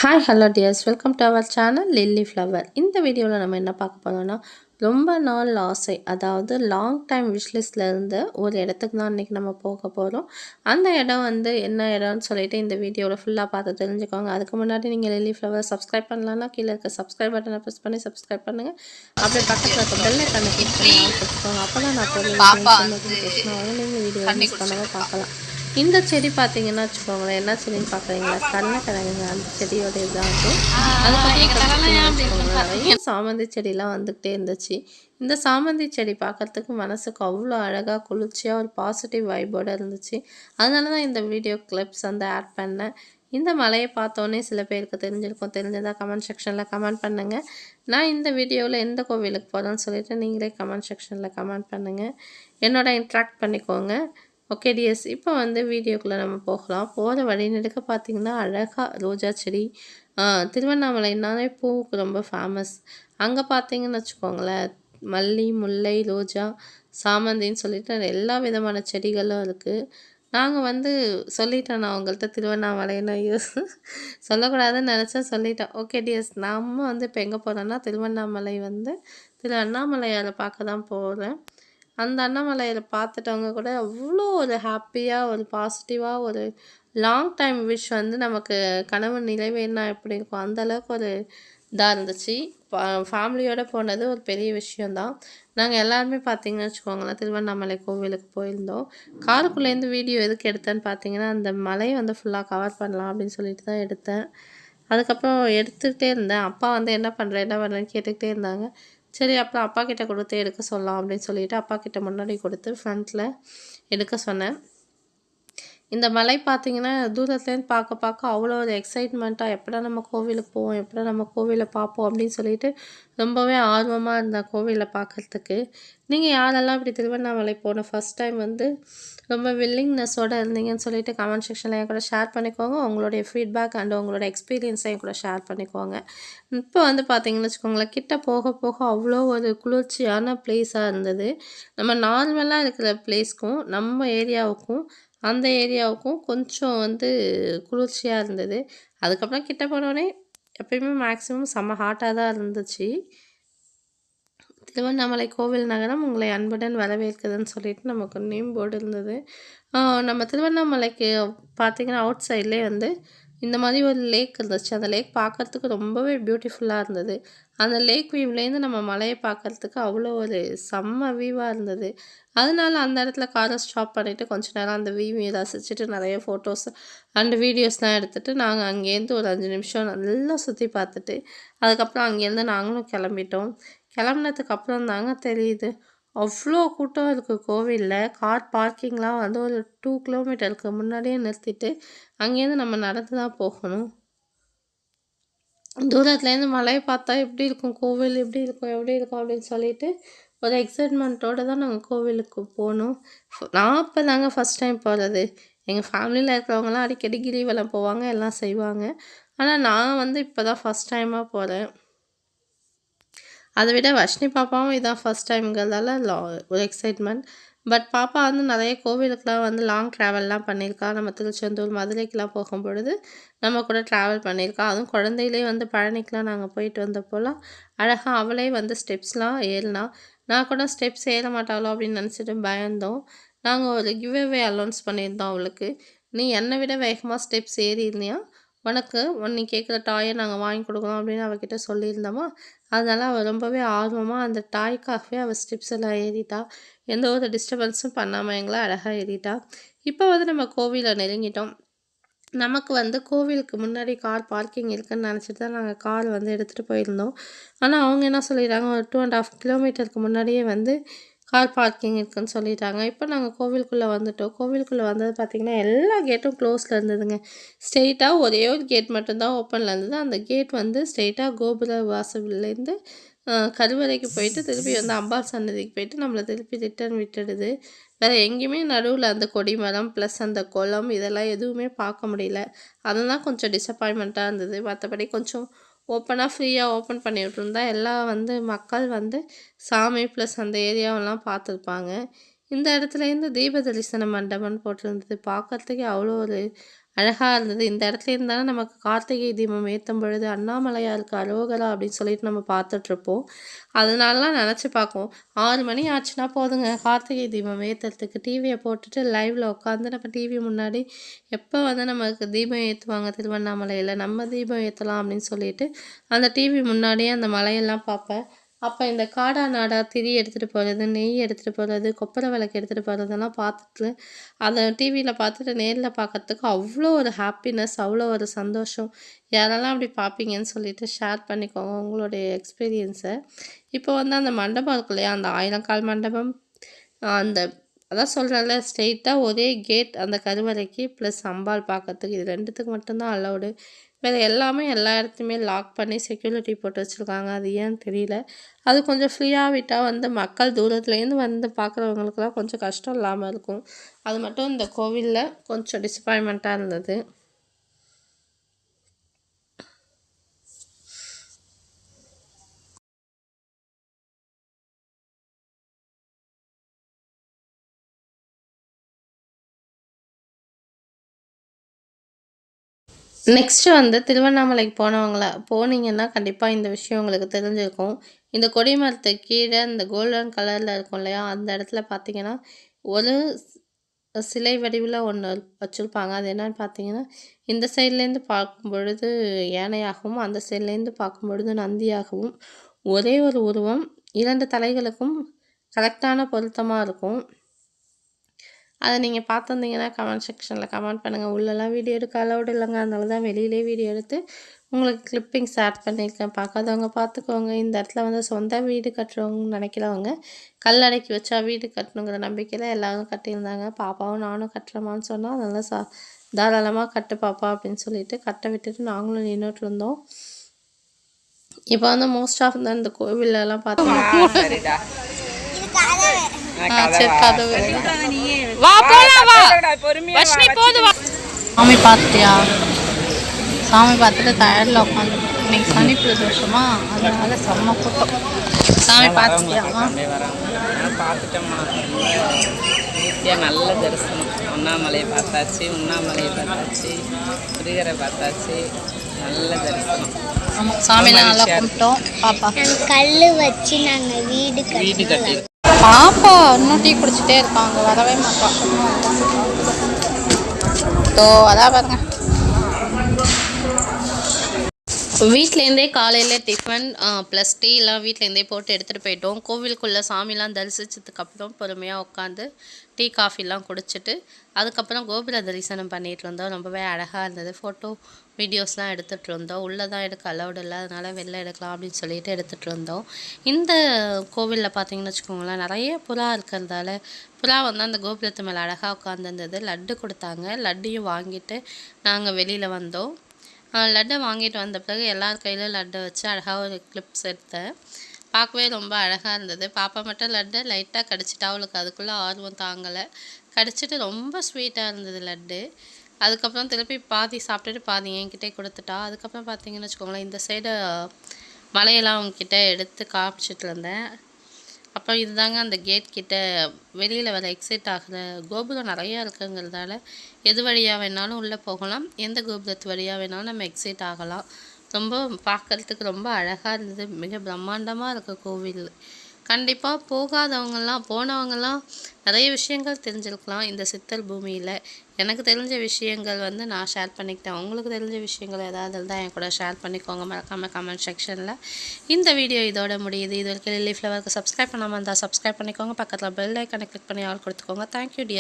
Hi hello dears, welcome to our channel Lily Flower. இந்த வீடியோவில் நம்ம என்ன பார்க்க போகிறோம்னா, ரொம்ப நாள் ஆசை, அதாவது லாங் டைம் விஷ்லிஸ்ட்டில் இருந்த ஒரு இடத்துக்கு தான் இன்றைக்கி நம்ம போக போகிறோம். அந்த இடம் வந்து என்ன இடம்னு சொல்லிட்டு இந்த வீடியோவில் ஃபுல்லாக பார்த்து தெரிஞ்சுக்கோங்க. அதுக்கு முன்னாடி நீங்கள் லில்லி ஃப்ளவர் சப்ஸ்கிரைப் பண்ணலான்னா கீழே இருக்க சப்ஸ்கிரைப் பட்டனை ப்ரெஸ் பண்ணி சப்ஸ்கிரைப் பண்ணுங்கள். அப்படியே பக்கத்தில் இருக்க பெல் ஐக்கானை கிளிக் பண்ணி ஆன் கொடுத்துக்கோங்க. அப்போ தான் நான் போகிற நோட்டிஃபிகேஷன் வரும். நீங்கள் வீடியோ மிஸ் பண்ணாமல் பார்க்கலாம். இந்த செடி பார்த்தீங்கன்னா வச்சுக்கோங்களேன், என்ன செடின்னு பார்க்குறீங்களா? கருணக்கிழங்குங்க. அந்த செடியோட இதாக இருக்கும். அதுக்கப்புறம் நிறைய சாமந்தி செடிலாம் வந்துக்கிட்டே இருந்துச்சு. இந்த சாமந்தி செடி பார்க்குறதுக்கு மனசுக்கு அவ்வளோ அழகாக குளிர்ச்சியாக ஒரு பாசிட்டிவ் வைபோடு இருந்துச்சு. அதனால தான் இந்த வீடியோ கிளிப்ஸ் வந்து ஆட் பண்ணேன். இந்த மலையை பார்த்தோன்னே சில பேருக்கு தெரிஞ்சிருக்கும். தெரிஞ்சதாக கமெண்ட் செக்ஷனில் கமெண்ட் பண்ணுங்கள். நான் இந்த வீடியோவில் எந்த கோவிலுக்கு போகிறேன்னு சொல்லிவிட்டு நீங்களே கமெண்ட் செக்ஷனில் கமெண்ட் பண்ணுங்கள். என்னோட இன்ட்ராக்ட் பண்ணிக்கோங்க. ஓகே டியர்ஸ், இப்போ வந்து வீடியோக்குள்ளே நம்ம போகலாம். போகிற வழி நெடுக்க பார்த்திங்கன்னா அழகாக ரோஜா செடி. திருவண்ணாமலைனாலே பூவுக்கு ரொம்ப ஃபேமஸ். அங்கே பார்த்தீங்கன்னு வச்சுக்கோங்களேன், மல்லி, முல்லை, ரோஜா, சாமந்தின்னு சொல்லிட்டு எல்லா விதமான செடிகளும் இருக்குது. நாங்கள் வந்து சொல்லிட்டோம், நான் உங்கள்கிட்ட திருவண்ணாமலைன்னு சொல்லக்கூடாதுன்னு நினச்சேன், சொல்லிட்டோம். ஓகே டியர்ஸ், நம்ம வந்து இப்போ எங்கே போகிறோன்னா திருவண்ணாமலை வந்து அண்ணாமலையாரை பார்க்க தான் போகிறேன். அந்த அண்ணாமலையில் பார்த்துட்டவங்க கூட அவ்வளோ ஒரு ஹாப்பியாக, ஒரு பாசிட்டிவாக, ஒரு லாங் டைம் விஷ் வந்து நமக்கு கனவு நிறைவேறினா எப்படி இருக்கும், அந்தளவுக்கு ஒரு இதாக இருந்துச்சு. ஃபேமிலியோடு போனது ஒரு பெரிய விஷயந்தான். நாங்கள் எல்லாருமே பார்த்திங்கன்னு வச்சுக்கோங்களேன், திருவண்ணாமலை கோவிலுக்கு போயிருந்தோம். காருக்குள்ளேருந்து வீடியோ எதுக்கு எடுத்தேன்னு பார்த்தீங்கன்னா, அந்த மலையை வந்து ஃபுல்லாக கவர் பண்ணலாம் அப்படின்னு சொல்லிட்டு தான் எடுத்தேன். அதுக்கப்புறம் எடுத்துக்கிட்டே இருந்தேன். அப்பா வந்து என்ன பண்ணுறேன்னு கேட்டுக்கிட்டே இருந்தாங்க. சரி, அப்புறம் அப்பா கிட்ட கொடுத்து எடுக்க சொல்லலாம் அப்படின்னு சொல்லிட்டு அப்பா கிட்ட முன்னாடி கொடுத்து ஃப்ரண்ட்டில் எடுக்க சொன்னேன். இந்த மலை பார்த்திங்கன்னா தூரத்துலேருந்து பார்க்க அவ்வளோ ஒரு எக்ஸைட்மெண்ட்டாக, எப்படா நம்ம கோவிலுக்கு போவோம், எப்படா நம்ம கோவிலை பார்ப்போம் அப்படின்னு சொல்லிட்டு ரொம்பவே ஆர்வமாக இருந்தேன் கோவிலை பார்க்குறதுக்கு. நீங்கள் யாரெல்லாம் இப்படி திருவண்ணாமலை போன ஃபஸ்ட் டைம் வந்து ரொம்ப வில்லிங்னஸோடு இருந்தீங்கன்னு சொல்லிட்டு கமெண்ட் செக்ஷனில் என் கூட ஷேர் பண்ணிக்கோங்க. உங்களுடைய ஃபீட்பேக் அண்ட் உங்களோட எக்ஸ்பீரியன்ஸை என் கூட ஷேர் பண்ணிக்கோங்க. இப்போ வந்து பார்த்திங்கன்னு வச்சுக்கோங்களேன், கிட்ட போக அவ்வளோ ஒரு குளிர்ச்சியான பிளேஸாக இருந்தது. நம்ம நார்மலாக இருக்கிற பிளேஸ்க்கும் நம்ம ஏரியாவுக்கும் அந்த ஏரியாவுக்கும் கொஞ்சம் வந்து குளிர்ச்சியாக இருந்தது. அதுக்கப்புறம் கிட்ட போனோடனே எப்பயுமே மேக்ஸிமம் செம்ம ஹாட்டாக தான் இருந்துச்சு. திருவண்ணாமலை கோவில் நகரம் உங்களை அன்புடன் வரவேற்குதுன்னு சொல்லிட்டு நமக்கு நேம் போர்டு இருந்தது. நம்ம திருவண்ணாமலைக்கு பார்த்திங்கன்னா அவுட் சைட்லேயே வந்து இந்த மாதிரி ஒரு லேக் இருந்துச்சு. அந்த லேக் பார்க்குறதுக்கு ரொம்பவே பியூட்டிஃபுல்லாக இருந்தது. அந்த லேக் வியூவ்லேருந்து நம்ம மலையை பார்க்குறதுக்கு அவ்வளோ ஒரு செம்ம வியூவாக இருந்தது. அதனால அந்த இடத்துல காரை ஸ்டாப் பண்ணிவிட்டு கொஞ்ச நேரம் அந்த வியூவை ரசிச்சுட்டு நிறைய ஃபோட்டோஸ் அண்ட் வீடியோஸ்லாம் எடுத்துகிட்டு நாங்கள் அங்கேருந்து ஒரு 5 நிமிஷம் நல்லா சுற்றி பார்த்துட்டு அதுக்கப்புறம் அங்கேருந்து நாங்களும் கிளம்பிட்டோம். கிளம்புனதுக்கு அப்புறம் தாங்க தெரியுது, அவ்வளோ கூட்டம் இருக்குது கோவிலில். கார் பார்க்கிங்லாம் வந்து ஒரு 2 கிலோமீட்டருக்கு முன்னாடியே நிறுத்திட்டு அங்கேருந்து நம்ம நடந்து தான் போகணும். தூரத்துலேருந்து மலையை பார்த்தா எப்படி இருக்கும், கோவில் எப்படி இருக்கும் அப்படின்னு சொல்லிட்டு ஒரு எக்ஸைட்மெண்ட்டோடு தான் நாங்கள் கோவிலுக்கு போனோம். நான் அப்போ தாங்க ஃபஸ்ட் டைம் போகிறது. எங்கள் ஃபேமிலியில் இருக்கிறவங்களாம் அடிக்கடி கிரிவலம் போவாங்க, எல்லாம் செய்வாங்க. ஆனால் நான் வந்து இப்போ தான் ஃபஸ்ட் டைமாக போகிறேன். அதை விட வர்ஷினி பாப்பாவும் இதான் ஃபஸ்ட் டைம்ங்கிறதால ஒரு எக்ஸைட்மெண்ட். பட் பாப்பா வந்து நிறைய கோவிலுக்கெலாம் வந்து லாங் ட்ராவல்லாம் பண்ணியிருக்கா. நம்ம திருச்செந்தூர், மதுரைக்கெலாம் போகும்பொழுது நம்ம கூட ட்ராவல் பண்ணியிருக்கா. அதுவும் குழந்தையிலே வந்து பழனிக்கெலாம் நாங்கள் போயிட்டு வந்தப்போலாம் அழகாக அவளே வந்து ஸ்டெப்ஸ்லாம் ஏறினா. நான் கூட ஸ்டெப்ஸ் ஏற மாட்டாளோ அப்படின்னு நினச்சிட்டு பயந்தோம். நாங்கள் ஒரு கிவ்அவே அலௌன்ஸ் பண்ணியிருந்தோம் அவளுக்கு. நீ என்னை விட வேகமாக ஸ்டெப்ஸ் ஏறியிருந்தியா, உனக்கு நீ கேட்குற டாயை நாங்கள் வாங்கி கொடுக்குறோம் அப்படின்னு அவகிட்ட சொல்லியிருந்தோமா. அதனால் அவள் ரொம்பவே ஆர்வமாக அந்த டாய்க்காகவே அவள் ஸ்டெப்ஸ் எல்லாம் ஏறிட்டா. எந்த ஒரு டிஸ்டர்பன்ஸும் பண்ணாமல் எங்களை அழகாக ஏறிட்டா. இப்போ வந்து நம்ம கோவிலை நெருங்கிட்டோம். நமக்கு வந்து கோவிலுக்கு முன்னாடி கார் பார்க்கிங் இருக்குதுன்னு நினச்சிட்டு தான் நாங்கள் கார் வந்து எடுத்துகிட்டு போயிருந்தோம். ஆனால் அவங்க என்ன சொல்லிடுறாங்க, ஒரு 2.5 கிலோமீட்டருக்கு முன்னாடியே வந்து கார் பார்க்கிங் இருக்குதுன்னு சொல்லிட்டாங்க. இப்போ நாங்கள் கோவிலுக்குள்ளே வந்துவிட்டோம். கோவிலுக்குள்ளே வந்தது பார்த்திங்கன்னா எல்லா கேட்டும் க்ளோஸில் இருந்ததுங்க. ஸ்ட்ரெயிட்டாக ஒரே ஒரு கேட் மட்டும்தான் ஓப்பனில் இருந்தது. அந்த கேட் வந்து ஸ்ட்ரெயிட்டாக கோபுர வாசல்லேருந்து கருவறைக்கு போயிட்டு திருப்பி வந்து அம்பாள் சன்னதிக்கு போயிட்டு நம்மளை திருப்பி ரிட்டர்ன் விட்டுடுது. வேறு எங்கேயுமே நடுவில் அந்த கொடி மரம் ப்ளஸ் அந்த குளம் இதெல்லாம் எதுவுமே பார்க்க முடியல. அதெல்லாம் கொஞ்சம் டிசப்பாயின்மெண்ட்டாக இருந்தது. மற்றபடி கொஞ்சம் ஓப்பனாக ஃப்ரீயாக ஓப்பன் பண்ணி விட்டுருந்தா எல்லாம் வந்து மக்கள் வந்து சாமி ப்ளஸ் அந்த ஏரியாவெல்லாம் பார்த்துருப்பாங்க. இந்த இடத்துலேருந்து தீப தரிசன மண்டபம்னு போட்டிருந்தது. பார்க்குறதுக்கே அவ்வளோ ஒரு அழகாக இருந்தது. இந்த இடத்துல இருந்தாலும் நமக்கு கார்த்திகை தீபம் ஏற்றும் பொழுது அண்ணாமலையாருக்கு அரோகரா அப்படின்னு சொல்லிட்டு நம்ம பார்த்துட்ருப்போம். அதனாலலாம் நினச்சி பார்ப்போம் 6 மணி ஆச்சுன்னா போதுங்க கார்த்திகை தீபம் ஏற்றுறதுக்கு டிவியை போட்டுட்டு லைவில் உட்காந்து நம்ம டிவி முன்னாடி எப்போ வந்து நமக்கு தீபம் ஏற்றுவாங்க திருவண்ணாமலையில் நம்ம தீபம் ஏற்றலாம் அப்படின்னு சொல்லிட்டு அந்த டிவி முன்னாடியே அந்த மலையெல்லாம் பார்ப்பேன். அப்போ இந்த காடா நாடா திரி எடுத்துகிட்டு போகிறது, நெய் எடுத்துகிட்டு போகிறது, கொப்பரை விளக்கு எடுத்துகிட்டு போகிறதெல்லாம் பார்த்துட்டு அதை டிவியில் பார்த்துட்டு நேரில் பார்க்கறதுக்கு அவ்வளோ ஒரு ஹாப்பினஸ், அவ்வளோ ஒரு சந்தோஷம். யாரெல்லாம் அப்படி பார்ப்பீங்கன்னு சொல்லிட்டு ஷேர் பண்ணிக்கோங்க உங்களுடைய எக்ஸ்பீரியன்ஸை. இப்போ வந்து அந்த மண்டபம் இருக்கு இல்லையா, அந்த 1000 கால் மண்டபம், அந்த அதான் சொல்கிறேன்ல ஸ்ட்ரெயிட்டாக ஒரே கேட் அந்த கருவறைக்கு ப்ளஸ் அம்பாள் பார்க்கறதுக்கு, இது 2த்துக்கு மட்டும்தான் அலௌடு. வேறு எல்லாமே எல்லா இடத்துலையுமே லாக் பண்ணி செக்யூரிட்டி போட்டு வச்சுருக்காங்க. அது ஏன்னு தெரியல. அது கொஞ்சம் ஃப்ரீயாக விட்டால் வந்து மக்கள் தூரத்துலேருந்து வந்து பார்க்குறவங்களுக்குலாம் கொஞ்சம் கஷ்டம் இல்லாமல் இருக்கும். அது மட்டும் இந்த கோவிலில் கொஞ்சம் டிசப்பாயின்மெண்ட்டாக இருந்தது. நெக்ஸ்ட்டு வந்து திருவண்ணாமலைக்கு போனீங்கன்னா கண்டிப்பாக இந்த விஷயம் உங்களுக்கு தெரிஞ்சிருக்கும். இந்த கொடிமரத்துக்கு கீழே இந்த கோல்டன் கலரில் இருக்கும் இல்லையா, அந்த இடத்துல பார்த்தீங்கன்னா ஒரு சிலை வடிவில் ஒன்று வச்சுருப்பாங்க. அது என்னன்னு பார்த்தீங்கன்னா, இந்த சைட்லேருந்து பார்க்கும் பொழுது யானையாகவும் அந்த சைட்லேருந்து பார்க்கும் பொழுது நந்தியாகவும் ஒரே ஒரு உருவம் 2 தலைகளுக்கும் கரெக்டான பொருத்தமாக இருக்கும். அதை நீங்கள் பார்த்துருந்தீங்கன்னா கமெண்ட் செக்ஷனில் கமெண்ட் பண்ணுங்கள். உள்ளெல்லாம் வீடியோ எடுக்க அலௌடு இல்லைங்க, அதனால தான் வெளியிலே வீடியோ எடுத்து உங்களுக்கு கிளிப்பிங்ஸ் ஆட் பண்ணியிருக்கேன். பார்க்காதவங்க பார்த்துக்கோங்க. இந்த இடத்துல வந்து சொந்த வீடு கட்டுறவங்கன்னு நினைக்கிறவங்க கல் அடக்கி வச்சா வீடு கட்டணுங்கிற நம்பிக்கையில் எல்லோரும் கட்டியிருந்தாங்க. பாப்பாவும் நானும் கட்டுறமான்னு சொன்னால் அதெல்லாம் தாராளமாக கட்டு பாப்பா அப்படின்னு சொல்லிட்டு கட்ட விட்டுட்டு நாங்களும் நின்றுட்டு இருந்தோம். இப்போ வந்து மோஸ்ட் ஆஃப் தான் இந்த கோவிலெல்லாம் பார்த்தீங்கன்னா சாமி பார்த்துட்டியா? சாமி பார்த்துட்டு டயர்டில் உட்காந்து இன்னைக்கு சனி பிரதோஷமா, அதனால செம்ம கூட்டம். சாமி பார்த்துட்டியா? பார்த்துட்டோம்மா. ஈஸியாக நல்ல தரிசனம். உண்ணாமலையை பார்த்தாச்சு, முருகரை பார்த்தாச்சு, நல்ல தரிசனம். ஆமாம், சாமிலாம் நல்லா கும்பிட்டோம். பாப்பா கல் வச்சு நாங்கள் வீடு கட்டி பாப்பா இன்னும் டீ குடிச்சிட்டே இருக்காங்க, வரவே மாட்டான். அதான் பாருங்க, வீட்டிலேருந்தே காலையில் டிஃபன் ப்ளஸ் டீலாம் வீட்டிலேருந்தே போட்டு எடுத்துகிட்டு போயிட்டோம். கோவிலுக்குள்ளே சாமிலாம் தரிசித்ததுக்கப்புறம் பொறுமையாக உட்காந்து டீ காஃபிலாம் குடிச்சிட்டு அதுக்கப்புறம் கோபுர தரிசனம் பண்ணிகிட்டு இருந்தோம். ரொம்பவே அழகாக இருந்தது. ஃபோட்டோ வீடியோஸ்லாம் எடுத்துகிட்டு இருந்தோம். உள்ளே தான் எடுக்க அலௌடு இல்லை, அதனால் வெளில எடுக்கலாம் அப்படின்னு சொல்லிட்டு எடுத்துகிட்டு இருந்தோம். இந்த கோவிலில் பார்த்தீங்கன்னு வச்சுக்கோங்களேன், நிறைய புறா இருக்கிறதால புறா வந்து அந்த கோபுரத்து மேலே அழகாக உட்காந்துருந்தது. லட்டு கொடுத்தாங்க. லட்டையும் வாங்கிட்டு நாங்கள் வெளியில் வந்தோம். லட்டை வாங்கிட்டு வந்த பிறகு எல்லார் கையிலும் லட்டை வச்சு அழகாக ஒரு கிளிப்ஸ் எடுத்தேன். பார்க்கவே ரொம்ப அழகாக இருந்தது. பாப்பா மட்டும் லட்டை லைட்டாக கடிச்சிட்டா, அவளுக்கு அதுக்குள்ளே ஆர்வம் தாங்கலை. கடிச்சிட்டு ரொம்ப ஸ்வீட்டாக இருந்தது லட்டு. அதுக்கப்புறம் திருப்பி பாதி சாப்பிட்டுட்டு பாதி என்கிட்டே கொடுத்துட்டா. அதுக்கப்புறம் பார்த்தீங்கன்னு வச்சுக்கோங்களேன், இந்த சைடு மலையெல்லாம் அவங்கக்கிட்ட எடுத்து காமிச்சிட்டு இருந்தேன். அப்புறம் இதுதாங்க அந்த கேட் கிட்ட வெளியில் வர எக்ஸிட் ஆகிற கோபுரம் நிறையா இருக்குங்கிறதால எது வழியாக வேணாலும் உள்ளே போகலாம், எந்த கோபுரத்து வழியாக வேணாலும் நம்ம எக்ஸிட் ஆகலாம். ரொம்ப பார்க்குறதுக்கு ரொம்ப அழகாக இருந்தது. மிக பிரம்மாண்டமாக இருக்குது கோவில். கண்டிப்பாக போனவங்கெல்லாம் நிறைய விஷயங்கள் தெரிஞ்சிருக்கலாம் இந்த சித்தர் பூமியில். எனக்கு தெரிஞ்ச விஷயங்கள் வந்து நான் ஷேர் பண்ணிக்கிட்டேன். உங்களுக்கு தெரிஞ்ச விஷயங்கள் ஏதாவது இருந்தால் என் கூட ஷேர் பண்ணிக்கோங்க மறக்காமல் கமெண்ட் செக்ஷனில். இந்த வீடியோ இதோட முடியுது. இது வரைக்கும் லில்லி ஃப்ளவருக்கு சப்ஸ்கிரைப் பண்ணாமல் இருந்தால் சப்ஸ்கிரைப் பண்ணிக்கோங்க. பக்கத்தில் பெல் ஐக்கானை கிளிக் பண்ணி ஆல் கொடுத்துக்கோங்க. Thank you dear.